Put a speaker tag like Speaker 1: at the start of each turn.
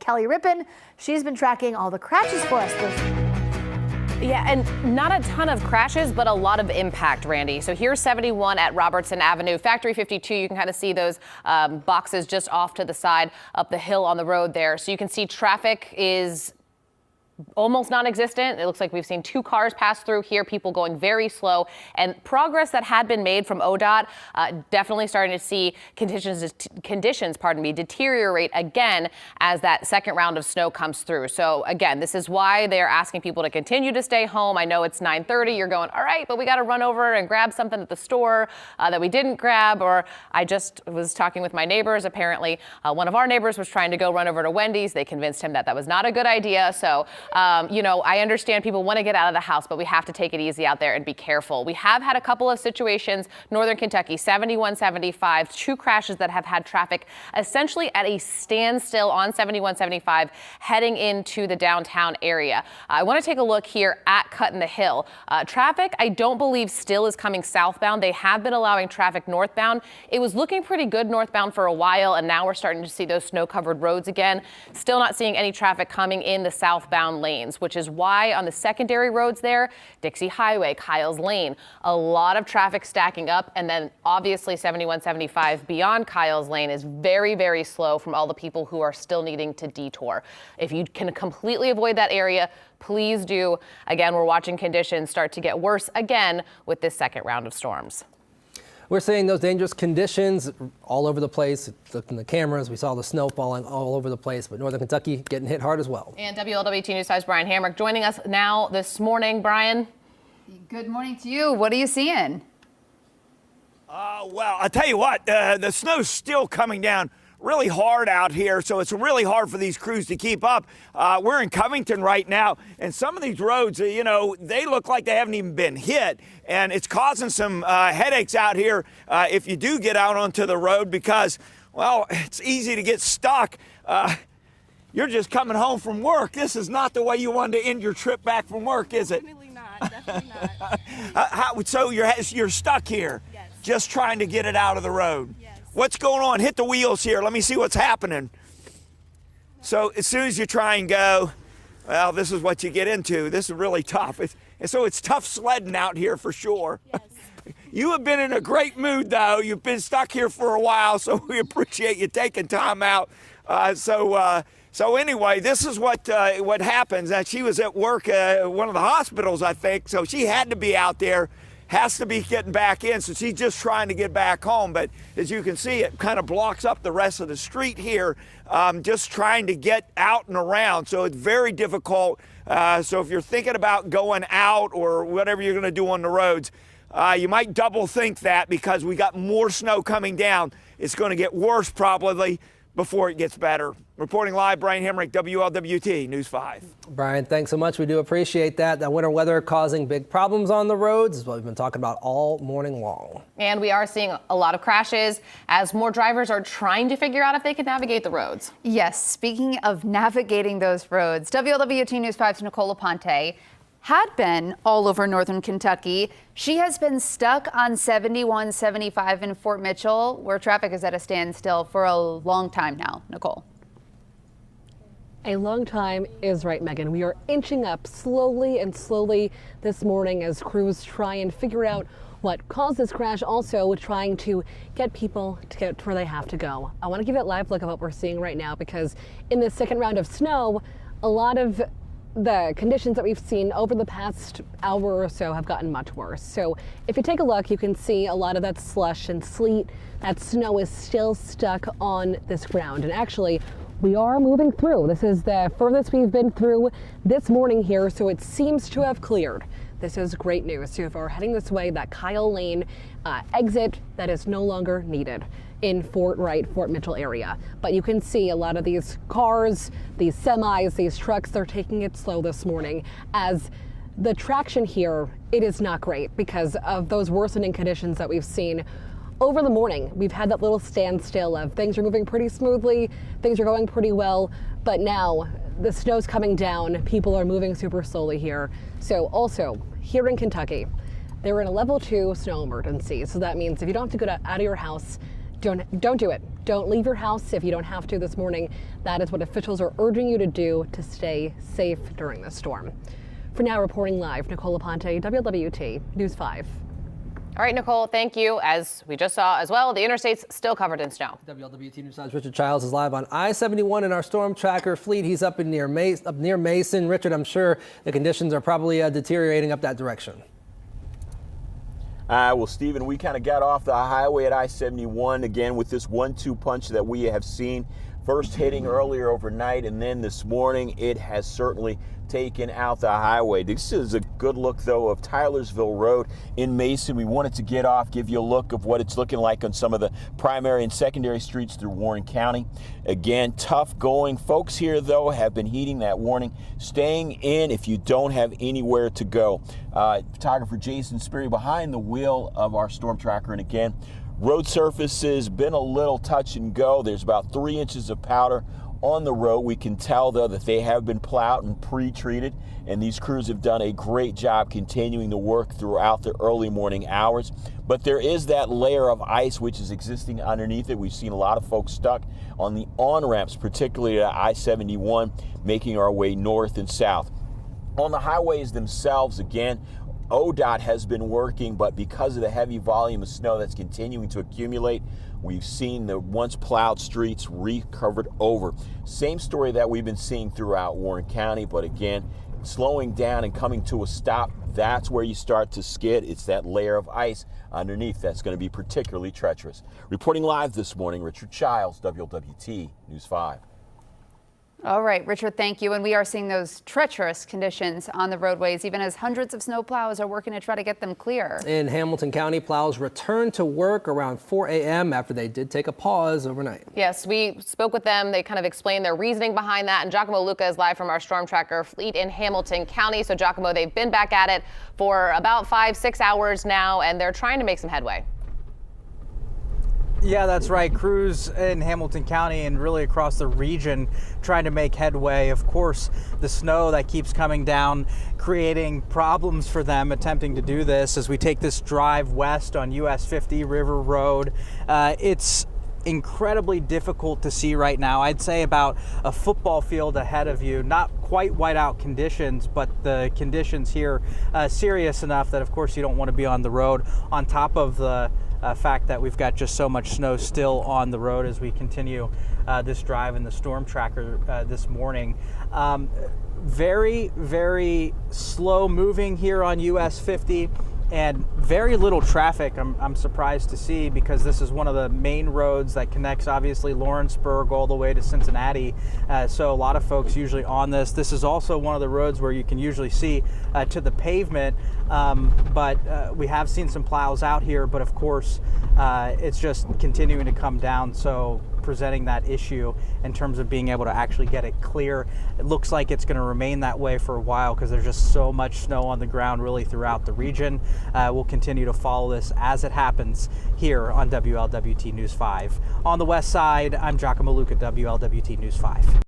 Speaker 1: Kelly Rippon. She's been tracking all the crashes for us this week.
Speaker 2: Yeah, and not a ton of crashes, but a lot of impact, Randy. So here's 71 at Robertson Avenue. Factory 52, you can kind of see those boxes just off to the side up the hill on the road there. So you can see traffic is almost non-existent. It looks like we've seen 2 cars pass through here, people going very slow, and progress that had been made from ODOT, definitely starting to see conditions deteriorate again as that second round of snow comes through. So again, this is why they're asking people to continue to stay home. I know it's 9:30. You're going, all right, but we got to run over and grab something at the store that we didn't grab. Or I just was talking with my neighbors. Apparently, one of our neighbors was trying to go run over to Wendy's. They convinced him that that was not a good idea. So you know, I understand people want to get out of the house, but we have to take it easy out there and be careful. We have had a couple of situations, Northern Kentucky, 7175, 2 crashes that have had traffic essentially at a standstill on 7175 heading into the downtown area. I want to take a look here at Cut in the Hill. Traffic, I don't believe still is coming southbound. They have been allowing traffic northbound. It was looking pretty good northbound for a while, and now we're starting to see those snow-covered roads again. Still not seeing any traffic coming in the southbound lanes, which is why on the secondary roads there, Dixie Highway, Kyles Lane, a lot of traffic stacking up. And then obviously 7175 beyond Kyles Lane is very, very slow from all the people who are still needing to detour. If you can completely avoid that area, please do. Again, we're watching conditions start to get worse again with this second round of storms.
Speaker 3: We're seeing those dangerous conditions all over the place. Look in the cameras, we saw the snow falling all over the place, but Northern Kentucky getting hit hard as well.
Speaker 2: And WLWT News 5's Brian Hamrick joining us now this morning. Brian.
Speaker 4: Good morning to you. What are you seeing?
Speaker 5: Well, I'll tell you what, the snow's still coming down really hard out here, so it's really hard for these crews to keep up. We're in Covington right now, and some of these roads, you know, they look like they haven't even been hit, and it's causing some headaches out here if you do get out onto the road because, well, it's easy to get stuck. You're just coming home from work. This is not the way you wanted to end your trip back from work, is it?
Speaker 6: Definitely not. Definitely not.
Speaker 5: So you're stuck here,
Speaker 6: yes,
Speaker 5: just trying to get it out of the road.
Speaker 6: Yes.
Speaker 5: What's going on? Hit the wheels here. Let me see what's happening. So as soon as you try and go, well, this is what you get into. This is really tough. So it's tough sledding out here for sure.
Speaker 6: Yes.
Speaker 5: You have been in a great mood, though. You've been stuck here for a while, so we appreciate you taking time out. So anyway, this is what happens. She was at work at one of the hospitals, I think, so she had to be out there. Has to be getting back in, so she's just trying to get back home. But as you can see, it kind of blocks up the rest of the street here, just trying to get out and around. So it's very difficult. So if you're thinking about going out or whatever you're going to do on the roads, you might double think that because we got more snow coming down. It's going to get worse probably before it gets better. Reporting live, Brian Hamrick, WLWT News 5.
Speaker 3: Brian, thanks so much. We do appreciate that. That winter weather causing big problems on the roads is what we've been talking about all morning long.
Speaker 2: And we are seeing a lot of crashes as more drivers are trying to figure out if they can navigate the roads.
Speaker 4: Yes, speaking of navigating those roads, WLWT News 5's Nicole Aponte had been all over Northern Kentucky. She has been stuck on 7175 in Fort Mitchell, where traffic is at a standstill for a long time now. Nicole.
Speaker 7: A long time is right, Megan. We are inching up slowly and slowly this morning as crews try and figure out what caused this crash, also trying to get people to get to where they have to go. I want to give you a live look at what we're seeing right now because in this second round of snow, a lot of the conditions that we've seen over the past hour or so have gotten much worse. So if you take a look, you can see a lot of that slush and sleet, that snow is still stuck on this ground. And actually, we are moving through. This is the furthest we've been through this morning here, so it seems to have cleared. This is great news. So if we're heading this way, that Kyle Lane exit, that is no longer needed in Fort Mitchell area. But you can see a lot of these cars, these semis, these trucks, they're taking it slow this morning as the traction here, it is not great because of those worsening conditions that we've seen over the morning. We've had that little standstill of things are moving pretty smoothly, things are going pretty well, but now the snow's coming down, people are moving super slowly here. So also here in Kentucky, they're in a level 2 snow emergency. So that means if you don't have to go out of your house, Don't do it. Don't leave your house if you don't have to this morning. That is what officials are urging you to do to stay safe during this storm. For now, reporting live, Nicole Aponte, WLWT News 5.
Speaker 2: All right, Nicole, thank you. As we just saw as well, the interstate's still covered in snow.
Speaker 3: WLWT News 5's Richard Childs is live on I-71 in our storm tracker fleet. He's up near Mason. Richard, I'm sure the conditions are probably deteriorating up that direction.
Speaker 6: Well, Stephen, we kind of got off the highway at I-71 again with this 1-2 punch that we have seen. First hitting earlier overnight, and then this morning it has certainly taken out the highway. This is a good look, though, of Tylersville Road in Mason. We wanted to get off, give you a look of what it's looking like on some of the primary and secondary streets through Warren County. Again, tough going. Folks here, though, have been heeding that warning, staying in if you don't have anywhere to go. Photographer Jason Sperry behind the wheel of our storm tracker, and again, road surfaces been a little touch and go. There's about 3 inches of powder on the road. We can tell, though, that they have been plowed and pre-treated, and these crews have done a great job continuing to work throughout the early morning hours. But there is that layer of ice which is existing underneath it. We've seen a lot of folks stuck on the on-ramps, particularly at I-71, making our way north and south. On the highways themselves, again, ODOT has been working, but because of the heavy volume of snow that's continuing to accumulate, we've seen the once plowed streets recovered over. Same story that we've been seeing throughout Warren County, but again, slowing down and coming to a stop. That's where you start to skid. It's that layer of ice underneath that's going to be particularly treacherous. Reporting live this morning, Richard Childs, WLWT News 5.
Speaker 4: All right, Richard, thank you. And we are seeing those treacherous conditions on the roadways, even as hundreds of snowplows are working to try to get them clear.
Speaker 3: In Hamilton County, plows returned to work around 4 a.m. after they did take a pause overnight.
Speaker 2: Yes, we spoke with them. They kind of explained their reasoning behind that. And Giacomo Luca is live from our storm tracker fleet in Hamilton County. So, Giacomo, they've been back at it for about 5-6 hours now, and they're trying to make some headway.
Speaker 8: Yeah, that's right. Crews in Hamilton County and really across the region trying to make headway. Of course, the snow that keeps coming down, creating problems for them attempting to do this as we take this drive west on US 50 River Road. It's incredibly difficult to see right now. I'd say about a football field ahead of you. Not quite whiteout conditions, but the conditions here serious enough that, of course, you don't want to be on the road. On top of the fact that we've got just so much snow still on the road as we continue this drive in the storm tracker this morning. Very, very slow moving here on US 50 and very little traffic. I'm surprised to see, because this is one of the main roads that connects obviously Lawrenceburg all the way to Cincinnati. So a lot of folks usually on this. This is also one of the roads where you can usually see to the pavement, but we have seen some plows out here, but of course it's just continuing to come down. So presenting that issue in terms of being able to actually get it clear. It looks like it's going to remain that way for a while because there's just so much snow on the ground really throughout the region. We'll continue to follow this as it happens here on WLWT News 5. On the west side, I'm Giacomo Luca, WLWT News 5.